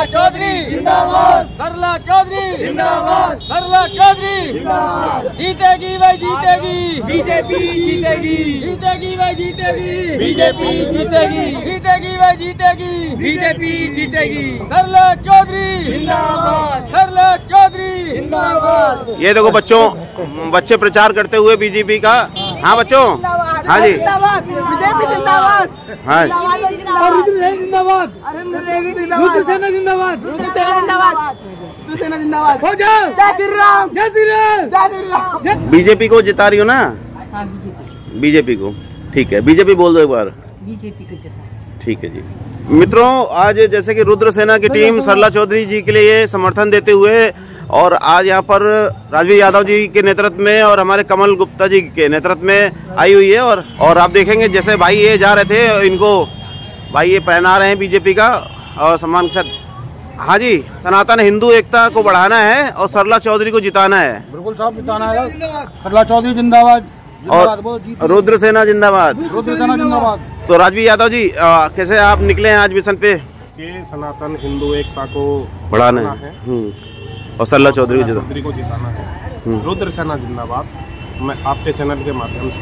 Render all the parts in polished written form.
चौधरी जिंदाबाद, सरला चौधरी जिंदाबाद, सरला चौधरी जिंदाबाद। जीतेगी भाई जीतेगी, बीजेपी जीतेगी, जीतेगी भाई जीतेगी, बीजेपी जीतेगी, जीतेगी भाई जीतेगी, बीजेपी जीतेगी। सरला चौधरी जिंदाबाद, सरला चौधरी जिंदाबाद। ये देखो बच्चे प्रचार करते हुए बीजेपी का। हाँ बच्चों, हाँ जी, बीजेपी जिंदाबाद, हाँ जिंदाबाद, रुद्र सेना जिंदाबाद, रुद्र सेना जिंदाबाद, रुद्र सेना जिंदाबाद। हो जाओ, जय श्री राम, जय श्री राम, जय श्री राम। बीजेपी को जिता रही हो ना? बीजेपी को, ठीक है, बीजेपी बोल दो एक बार। बीजेपी को जिता। ठीक है जी। मित्रों, आज जैसे कि रुद्र सेना की टीम सरला चौधरी जी के लिए समर्थन देते हुए और आज यहाँ पर राजवीर यादव जी के नेतृत्व में और हमारे कमल गुप्ता जी के नेतृत्व में आई हुई है। और आप देखेंगे जैसे भाई ये जा रहे थे, इनको भाई ये पहना रहे हैं बीजेपी का और सम्मान के साथ। हाँ जी, सनातन हिंदू एकता को बढ़ाना है और सरला चौधरी को जिताना है। बिल्कुल साहब, जिताना है। सरला चौधरी जिंदाबाद, और रुद्र सेना जिंदाबाद, रुद्र सेना जिंदाबाद। तो राजवीर यादव जी, कैसे आप निकले हैं आज मिशन पे? ये सनातन हिंदू एकता को बढ़ाना है और सरला चौधरी को जिताना है। रुद्र सेना जिंदाबाद। मैं आपके चैनल के माध्यम से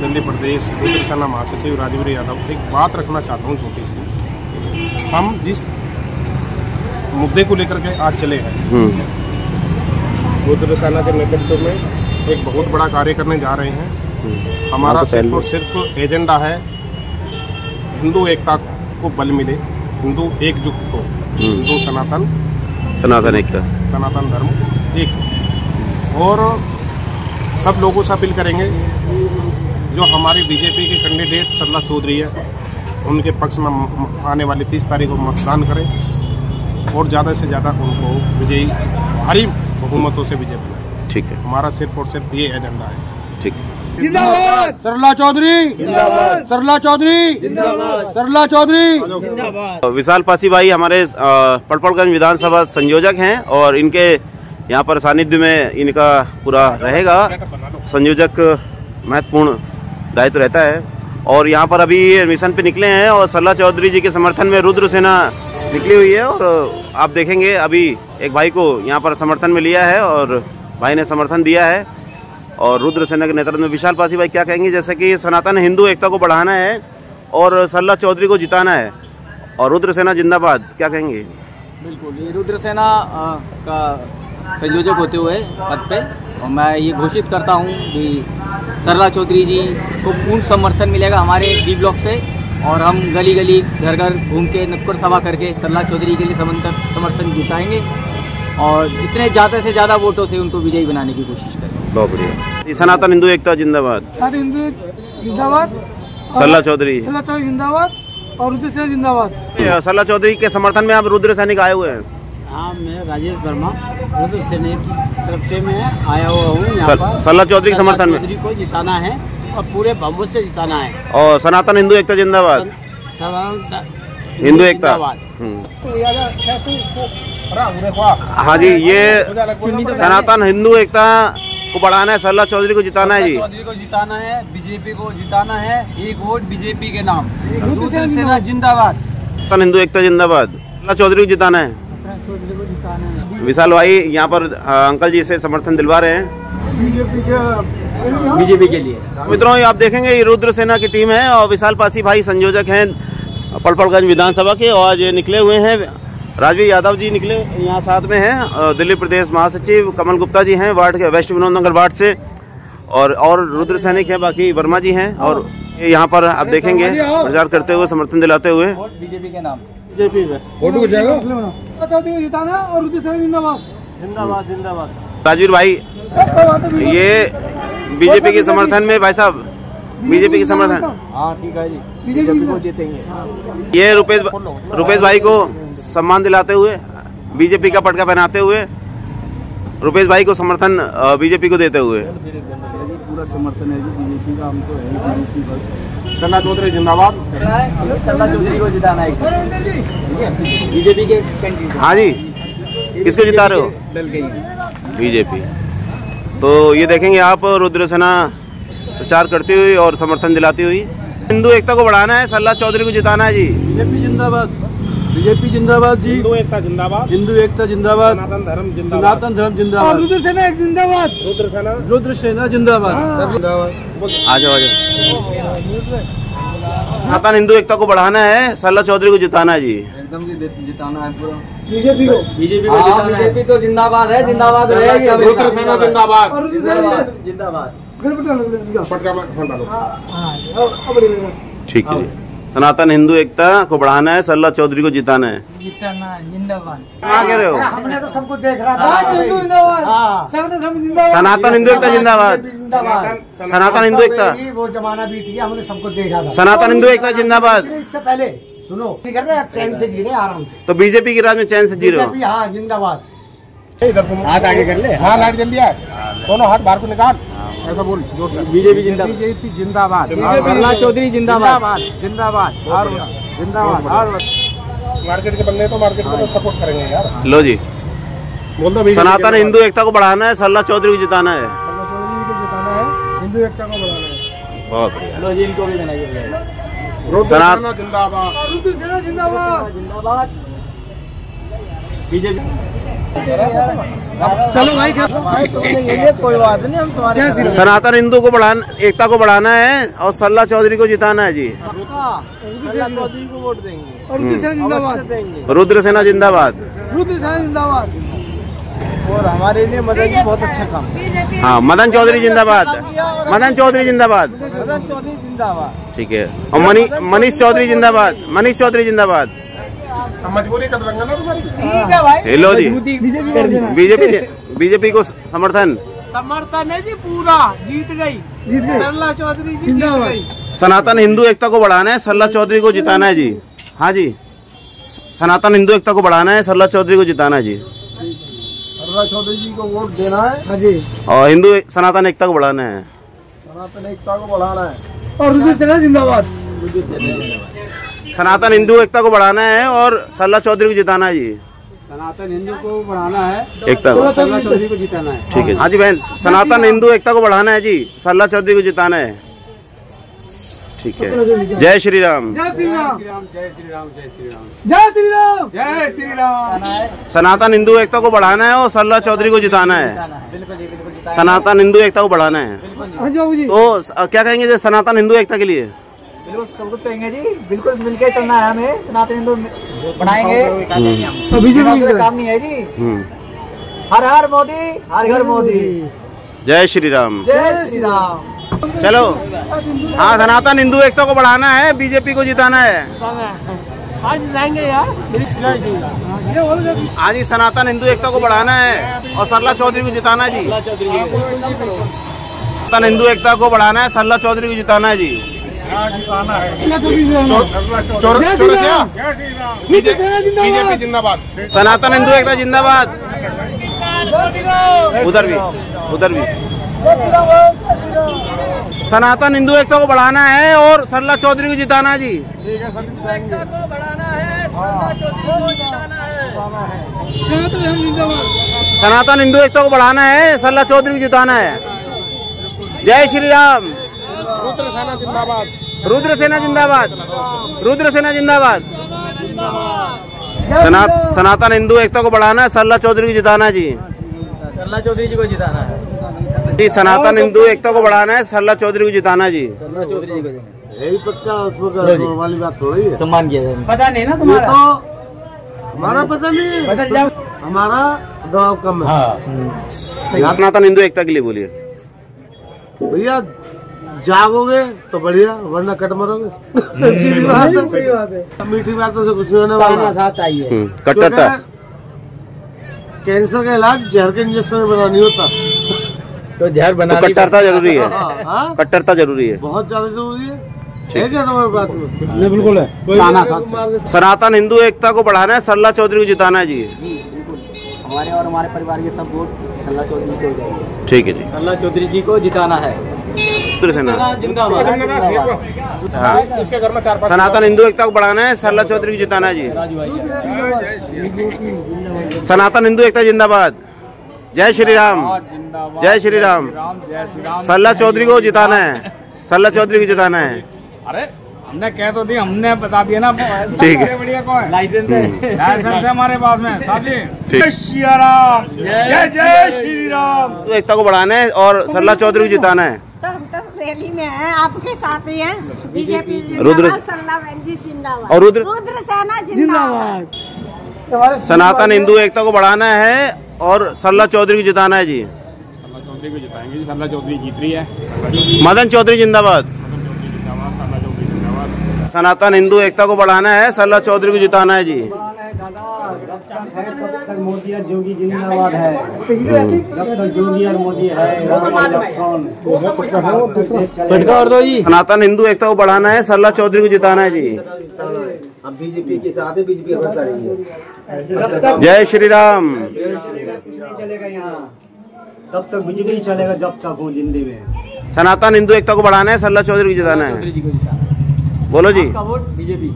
दिल्ली प्रदेश रुद्र सेना महासचिव राजवीर यादव एक बात रखना चाहता हूँ छोटी सी। हम जिस मुद्दे को लेकर के आज चले हैं, रुद्र सेना के नेतृत्व में एक बहुत बड़ा कार्य करने जा रहे हैं। हमारा सिर्फ और सिर्फ एजेंडा है हिंदू एकता को बल मिले, हिंदू एकजुट हो, हिंदू सनातन एकता, सनातन धर्म एक। और सब लोगों से अपील करेंगे जो हमारे बीजेपी के कैंडिडेट सरला चौधरी है, उनके पक्ष में आने वाली 30 तारीख को मतदान करें और ज़्यादा से ज़्यादा उनको विजयी भारी बहुमतों से विजय बनाए। ठीक है, हमारा सिर्फ और सिर्फ ये एजेंडा है। ठीक है, जिंदाबाद सरला चौधरी, जिंदाबाद सरला चौधरी, जिंदाबाद सरला चौधरी जिंदाबाद। विशाल पासी भाई हमारे पड़पड़गंज विधानसभा संयोजक हैं और इनके यहाँ पर सानिध्य में इनका पूरा रहेगा संयोजक महत्वपूर्ण दायित्व रहता है। और यहाँ पर अभी मिशन पे निकले हैं और सरला चौधरी जी के समर्थन में रुद्र सेना निकली हुई है। और आप देखेंगे अभी एक भाई को यहाँ पर समर्थन में लिया है और भाई ने समर्थन दिया है। और रुद्र सेना के नेतृत्व में विशाल पासी भाई क्या कहेंगे? जैसे कि सनातन हिंदू एकता को बढ़ाना है और सरला चौधरी को जिताना है और रुद्र सेना जिंदाबाद, क्या कहेंगे? बिल्कुल, ये रुद्र सेना का संयोजक होते हुए पद पे और मैं ये घोषित करता हूँ कि सरला चौधरी जी को पूर्ण समर्थन मिलेगा हमारे डी ब्लॉक से। और हम गली गली घर घर घूम के नुक्कड़ सभा करके सरला चौधरी के लिए समर्थन जुटाएंगे और जितने ज़्यादा से ज़्यादा वोटों से उनको विजयी बनाने की कोशिश करेंगे। बहुत बढ़िया। सनातन हिंदू एकता जिंदाबाद, हिंदू जिंदाबाद, सरला चौधरी जिंदाबाद और रुद्र सेना जिंदाबाद। सरला चौधरी के समर्थन में आप रुद्र सैनिक आए हुए हैं? हाँ, मैं राजेश वर्मा रुद्र सेना की तरफ से मैं आया हुआ हूँ यहाँ पर। सरला चौधरी के समर्थन में चौधरी को जिताना है और पूरे बहुमत से जिताना है। और सनातन हिंदू एकता जिंदाबाद, हिंदू एकता। हाँ जी, ये सनातन हिंदू एकता को बढ़ाना है, सरला चौधरी को जिताना है जी। चौधरी को जिताना है, बीजेपी को जिताना है, एक वोट बीजेपी के नाम। रुद्र सेना जिंदाबाद, सनातन हिंदू एकता जिंदाबाद। सरला चौधरी को जिताना है। विशाल भाई यहाँ पर अंकल जी से समर्थन दिलवा रहे हैं बीजेपी के लिए। मित्रों, आप देखेंगे ये रुद्र सेना की टीम है और विशाल पासी भाई संयोजक हैं पड़पड़गंज विधानसभा के और आज निकले हुए हैं। राजवीर यादव जी निकले यहाँ साथ में हैं, दिल्ली प्रदेश महासचिव कमल गुप्ता जी हैं वार्ड के वेस्ट विनोद नगर वार्ड से और रुद्र सैनिक हैं, बाकी वर्मा जी हैं। और यहाँ पर आप देखेंगे प्रचार करते हुए समर्थन दिलाते हुए बीजेपी के नाम चौधरी को जिताना और रुद्र सेना जिंदाबाद, जिंदाबाद जिंदाबाद। राजवीर भाई, ये बीजेपी के समर्थन में भाई साहब, बीजेपी के समर्थन। हाँ ठीक है जी, बीजेपी को जीतेंगे। ये रुपेश भाई को सम्मान दिलाते हुए बीजेपी का पटका पहनाते हुए रुपेश भाई को समर्थन बीजेपी को देते हुए पूरा समर्थन है जी बीजेपी का, हमको है। सरला चौधरी जिंदाबाद, सरला चौधरी को जिताना है बीजेपी के कैंडिडेट। हाँ जी, किसको जिता रहे हो? दल गई बीजेपी। तो ये देखेंगे आप रुद्र सेना प्रचार करती हुई और समर्थन दिलाती हुई। हिंदू एकता को बढ़ाना है, सरला चौधरी को जिताना है जी। बीजेपी जिंदाबाद, बीजेपी जिंदाबाद जी। हिंदू एकता जिंदाबाद। हिंदू एकता जिंदाबाद। सनातन धर्म जिंदाबाद। सनातन धर्म जिंदाबाद। रुद्र सेना एक जिंदाबाद। रुद्र सेना जिंदाबाद। आ जाओ। सनातन हिंदू एकता को बढ़ाना है, सरला चौधरी को जिताना है जी। एकदम जिताना है पूरा बीजेपी को। बीजेपी तो जिंदाबाद है, जिंदाबाद रहेगी। रुद्र सेना जिंदाबाद। जिंदाबाद। ठीक है जी। सनातन हिंदू एकता को बढ़ाना है, सरला चौधरी को जिताना है। जिंदाबाद। क्या कह रहे हो? हमने तो सबको देख रहा था। हिंदू जिंदाबाद। सनातन हिंदू एकता जिंदाबाद। सनातन हिंदू एकता। वो जमाना बीत गया, हमने सबको देखा था। सनातन हिंदू एकता जिंदाबाद। इससे पहले सुनो, कर रहे हैं, चैन से जी रहे आराम से। तो बीजेपी के राज में चैन से जी रहे हो। बीजेपी हाँ जिंदाबाद। हाथ आगे कर ले। हाँ लाइट जल्दी आए, दोनों हाथ बाहर को निकाल, ऐसा बोल जोर से। बीजेपी जिंदाबाद। बीजेपी जिंदाबाद। सरला चौधरी जिंदाबाद। जिंदाबाद और जिंदाबाद और मार्केट के बंदे तो मार्केट को तो सपोर्ट करेंगे यार। लो जी। बोल दो सनातन हिंदू एकता को बढ़ाना है, सरला चौधरी को जिताना है। हिंदू एकता को बढ़ाना है। बहुत बढ़िया। लो जी, इनको भी बनाइए। रुद्र सेना जिंदाबाद। रुद्र सेना जिंदाबाद। जिंदाबाद। बीजेपी। चलो भाई कोई बात नहीं, हम तुम्हारे सनातन हिंदू को बढ़ाना, एकता को बढ़ाना है और सरला चौधरी को जिताना है जी। चौधरी को वोट देंगे। और रुद्र सेना जिंदाबाद। रुद्र सेना जिंदाबाद। रुद्र सेना जिंदाबाद। और हमारे लिए मदन जी बहुत अच्छा काम। हाँ, मदन चौधरी जिंदाबाद। मदन चौधरी जिंदाबाद। मदन चौधरी जिंदाबाद। ठीक है। और मनीष चौधरी जिंदाबाद। मनीष चौधरी जिंदाबाद। मजबूरी कर देंगे ना तुम्हारी। ठीक है भाई। लो जी। बीजेपी को समर्थन है जी, पूरा जीत गई। सरला चौधरी जी जीत गई। सनातन हिंदू एकता को बढ़ाना है, सरला चौधरी को जिताना है जी। हाँ जी, सनातन हिंदू एकता को बढ़ाना है, सरला चौधरी को जिताना है जी। सरला चौधरी जी को वोट देना है। हाँ जी। और हिंदू सनातन एकता को बढ़ाना है। सनातन एकता को बढ़ाना है और रुद्र सेना जिंदाबाद। सनातन हिंदू एकता को बढ़ाना है और सरला चौधरी को जिताना है जी। सनातन हिंदू को बढ़ाना है, एकता को। सरला चौधरी को जिताना है। ठीक है। हाँ जी बहन, सनातन हिंदू एकता को बढ़ाना है जी, सरला चौधरी को जिताना है। ठीक है। जय श्री राम। जय श्री राम। जय श्री राम। जय श्री राम। जय श्री राम। जय श्री राम। सनातन हिंदू एकता को बढ़ाना है और सरला चौधरी को जिताना है। बिल्कुल जी, बिल्कुल। सनातन हिंदू एकता को बढ़ाना है। हाँ जी बाबू जी। तो क्या कहेंगे जी सनातन हिंदू एकता के लिए? बिल्कुल सब कुछ कहेंगे जी, बिल्कुल मिलकर चलना है हमें। सनातन हिंदू बढ़ाएंगे। बीजेपी काम नहीं है जी। हर हर मोदी, हर घर मोदी। जय श्री राम। जय श्री राम। चलो। हाँ, सनातन हिंदू एकता को बढ़ाना है, बीजेपी को जिताना है। आज जाएंगे यार। आज ही सनातन हिंदू एकता को बढ़ाना है और सरला चौधरी को जिताना है जी। सनातन हिंदू एकता को बढ़ाना है, सरला चौधरी को जिताना है जी। बीजेपी जिंदाबाद। सनातन हिंदू एकता जिंदाबाद। उधर भी सनातन हिंदू एकता को बढ़ाना है और सरला चौधरी को जिताना है जी। सनातन हिंदू एकता को बढ़ाना है, सरला चौधरी को जिताना है। जय श्री राम। रुद्र सेना जिंदाबाद। रुद्र सेना जिंदाबाद। रुद्र सेना जिंदाबाद। सनातन हिंदू एकता को बढ़ाना है, सरला चौधरी को जिताना है जी। सरला चौधरी जी को जिताना है जी। सनातन हिंदू एकता को बढ़ाना है, सरला चौधरी को जिताना है जी। सरला चौधरी जी को यही पक्का उसमें वाली बात थोड़ी है। सम्मान किया जाए। पता नहीं ना ये तुम्हारा। तो हमारा पता नहीं है, बदल जाओ। हमारा दबाव कम है। सनातन हिंदू एकता के लिए बोलिए। भैया जागोगे तो बढ़िया, वरना कट मरोगे। सीधी बात है। सही बात है। मीठी बातों से कुछ नहीं होने वाला। साथ चाहिए। कट्टरता। कैंसर का इलाज जहर के इंजेक्शन में बना नहीं होता। तो जहर बना तो कट्टरता जरूरी है। हाँ, कट्टरता जरूरी है। बहुत ज्यादा जरूरी है। ठीक है तुम्हारे पास में? बिल्कुल है। सनातन हिंदू एकता को बढ़ाना है, सरला चौधरी को जिताना है जी। हमारे और हमारे परिवार के सब वोट सरला चौधरी को जाएंगे। ठीक है जी। सरला चौधरी जी को जिताना है। रुद्र सेना जिंदाबाद। हाँ। इसके घर में 4-5 सनातन हिंदू एकता को बढ़ाना है, सरला चौधरी को जिताना है जी। सनातन हिंदू एकता जिंदाबाद। जय श्री राम। जय श्री राम। सरला चौधरी को जिताना है, सरला चौधरी को जिताना है। अरे हमने कह तो दी, हमने बता दिया ना। ठीक है, बढ़िया कौन है? लाइसेंस लाइसेंस है हमारे पास में साहब जी। ठीक। जय श्री राम, जय जय श्री राम। तो एकता को बढ़ाना है और सरला चौधरी को जिताना है। तो हम तो रैली में हैं, आपके साथ ही हैं। बीजेपी रुद्र सरला बहन जी जिंदाबाद और रुद्र सेना जिंदाबाद। सनातन हिंदू एकता को बढ़ाना है और सरला चौधरी को जिताना है जी। सरला चौधरी को जिताएंगे जी। सरला चौधरी जीत रही है। मदन चौधरी जिंदाबाद। सनातन हिंदू एकता को बढ़ाना है, सरला चौधरी को जिताना है जी। मोदी और जोगी जिंदाबाद है। जब तक जोगी और मोदी है, सनातन हिंदू एकता को बढ़ाना है, सरला चौधरी को जिताना है जी। हम बीजेपी के साथ है, बीजेपी हमेशा रहेगी। जय श्री राम। चलेगा यहाँ तब तक बिजली चलेगा जब तक वो जिंदगी में। सनातन हिंदू एकता को बढ़ाना है, सरला चौधरी को जिताना है। बोलो जी। Vote BJP,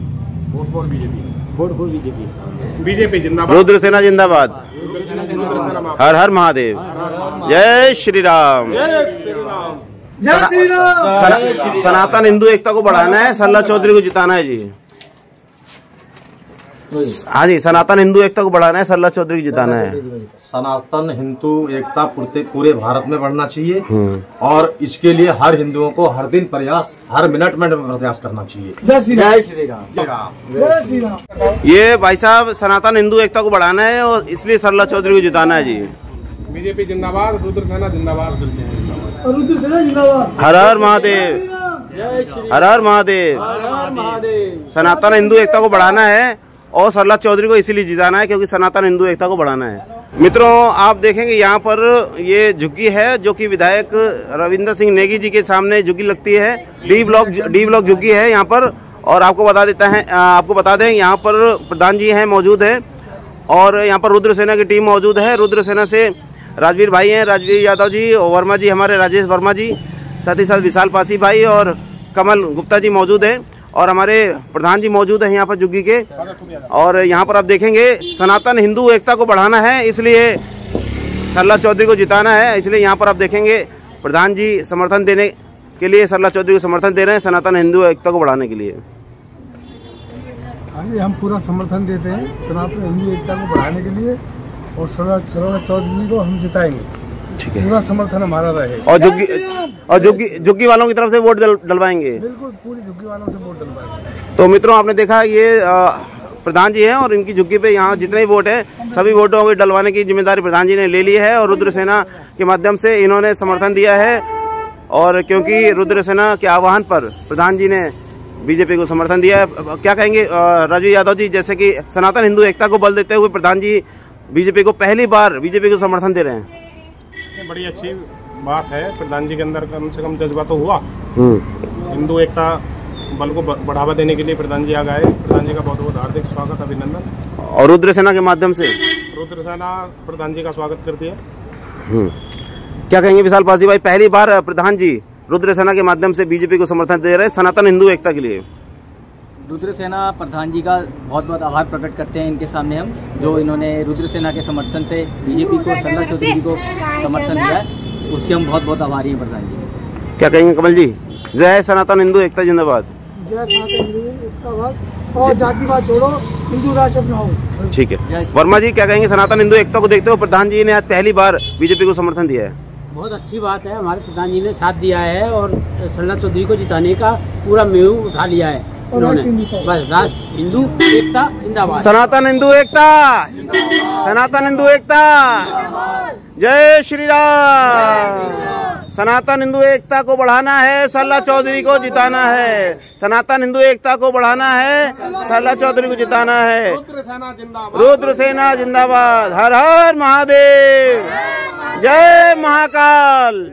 vote for BJP, vote for BJP. BJP जिंदाबाद। रुद्र सेना जिंदाबाद। हर हर महादेव। जय श्री राम। सनातन हिंदू एकता को बढ़ाना है, सरला चौधरी को जिताना है जी। हाँ जी, सनातन हिंदू एकता को बढ़ाना है, सरला चौधरी को जिताना है। सनातन हिंदू एकता पूरे भारत में बढ़ना चाहिए और इसके लिए हर हिंदुओं को हर दिन प्रयास, हर मिनट में प्रयास करना चाहिए। जय श्री राम। ये भाई साहब सनातन हिंदू एकता को बढ़ाना है और इसलिए सरला चौधरी को जिताना है जी। बीजेपी जिंदाबाद, रुद्र सेना जिंदाबाद। रुद्र सेना जिंदाबाद। हर हर महादेव, हर हर महादेव। सनातन हिंदू एकता को बढ़ाना है और सरला चौधरी को इसीलिए जिताना है क्योंकि सनातन हिंदू एकता को बढ़ाना है। मित्रों, आप देखेंगे यहाँ पर ये झुग्गी है जो कि विधायक रविंद्र सिंह नेगी जी के सामने झुग्गी लगती है। डी ब्लॉक झुग्गी है यहाँ पर। और आपको बता दें यहाँ पर प्रधान जी हैं, मौजूद है और यहाँ पर रुद्र सेना की टीम मौजूद है। रुद्र सेना से राजवीर भाई हैं, राजवीर यादव जी, वर्मा जी हमारे राजेश वर्मा जी, साथ ही साथ विशाल पासी भाई और कमल गुप्ता जी मौजूद है और हमारे प्रधान जी मौजूद हैं यहाँ पर झुग्गी के। और यहाँ पर आप देखेंगे सनातन हिंदू एकता को बढ़ाना है, इसलिए सरला चौधरी को जिताना है। इसलिए यहाँ पर आप देखेंगे प्रधान जी समर्थन देने के लिए सरला चौधरी को समर्थन दे रहे हैं सनातन हिंदू एकता को बढ़ाने के लिए। हम पूरा समर्थन देते हैं सनातन हिंदू एकता को बढ़ाने के लिए और सरला चौधरी को हम जिताएंगे। ठीक है, पूरा समर्थन हमारा रहे और झुग्गी वालों की तरफ से वोट डलवाएंगे। बिल्कुल, पूरी झुग्गी वालों से वोट डलवाएंगे। तो मित्रों, आपने देखा ये प्रधान जी हैं और इनकी झुग्गी पे यहाँ जितने भी वोट हैं सभी वोटों को डलवाने की जिम्मेदारी प्रधान जी ने ले ली है और रुद्र सेना के माध्यम से इन्होंने समर्थन दिया है। और क्योंकि रुद्र सेना के आह्वान पर प्रधान जी ने बीजेपी को समर्थन दिया है। क्या कहेंगे राजू यादव जी, जैसे कि सनातन हिंदू एकता को बल देते हुए प्रधान जी बीजेपी को पहली बार बीजेपी को समर्थन दे रहे हैं। बड़ी अच्छी बात है। प्रधान जी के अंदर कम से कम जज्बा तो हुआ। हिंदू एकता बल को बढ़ावा देने के लिए प्रधान जी आ गए। प्रधान जी का बहुत बहुत हार्दिक स्वागत, अभिनंदन। और रुद्र सेना के माध्यम से रुद्र सेना प्रधान जी का स्वागत करती है। क्या कहेंगे विशाल पासी भाई, पहली बार प्रधान जी रुद्र सेना के माध्यम से बीजेपी को समर्थन दे रहे हैं सनातन हिंदू एकता के लिए। रुद्र सेना प्रधान जी का बहुत बहुत आभार प्रकट करते हैं इनके सामने हम, जो इन्होंने रुद्र सेना के समर्थन से बीजेपी को, सरला चौधरी को समर्थन दिया है, उसके हम बहुत बहुत आभारी हैं प्रधान जी। क्या कहेंगे कमल जी? जय सनातन हिंदू एकता जिंदाबाद। जय सनातन हिंदू एकता और जातिवाद छोड़ो, हिंदू राष्ट्र अपनाओ। ठीक है, वर्मा जी क्या कहेंगे? सनातन हिंदू एकता को देखते हुए प्रधान जी ने आज पहली बार बीजेपी को समर्थन दिया है। बहुत अच्छी बात है, हमारे प्रधान जी ने साथ दिया है और सरला चौधरी को जिताने का पूरा मेहू उठा लिया है उन्होंने। बस राष्ट्र हिंदू एकता जिंदाबाद। सनातन हिंदू एकता, सनातन हिंदू एकता, जय श्री राम। सनातन हिंदू एकता को बढ़ाना है, सरला चौधरी को जिताना है। सनातन हिंदू एकता को बढ़ाना है, सरला चौधरी को जिताना है। रुद्र सेना जिंदाबाद, रुद्र सेना जिंदाबाद। हर हर महादेव, जय महाकाल।